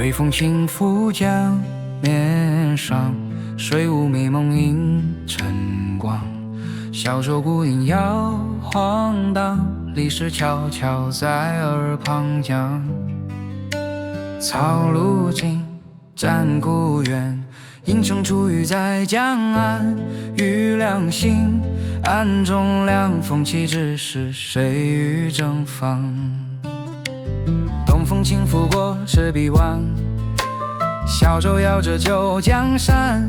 微风轻拂江面上，水雾迷蒙映晨光。小舟孤影摇晃荡，历史悄悄在耳旁讲。草路尽，战故园，英雄出狱在江岸。欲两心，暗中凉风起，只是谁与正方？东风轻拂过赤壁湾，小舟摇着九江山。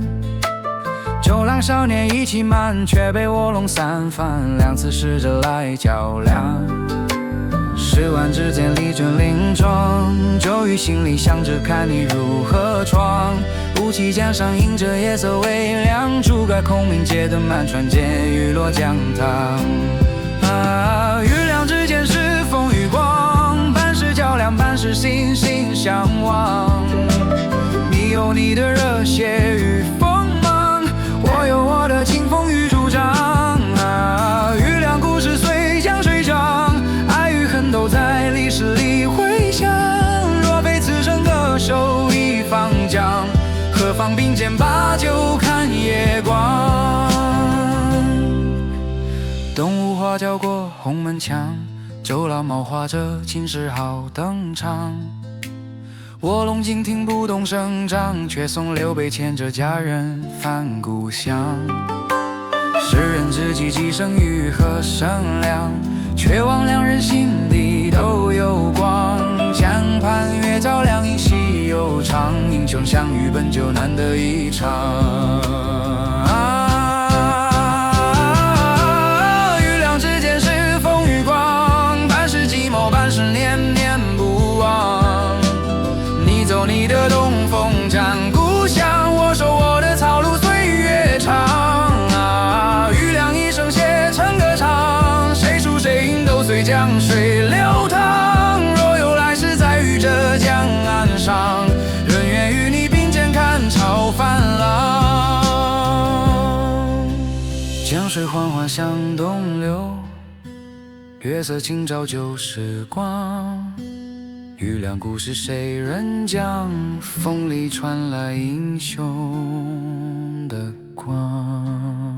酒浪少年意气满，却被卧龙三番两次试着来较量。10万支箭力准令状，骤雨心里想着看你如何闯。雾气江上映着夜色微亮，诸葛孔明借得满船箭雨落江塘。月亮之间是风与光，半是较量，半是心心相望。你有你的热血与锋芒，我有我的清风与主张。玉梁故事随江水涨，爱与恨都在历史里回响。若非此生歌手一方将，何妨并肩把酒看夜光。东吴花轿过红门墙，周老帽画着秦始皇登场。卧龙惊听不动声张，却送刘备牵着佳人返故乡。世人知己几声欲和生亮，却忘两人心底都有光。江畔月照两影戏悠长，英雄相遇本就难得一场。月亮之间是风与光，半是寂寞，半是念念不忘。你走你的东风战故乡，我守我的草路岁月长。玉梁一声写成歌唱，谁输谁赢都随江水流淌。若有来世再遇这江岸上，人愿与你并肩看潮泛浪。江水缓缓向东流，月色清照旧时光。玉梁故事谁人讲？风里传来英雄的光。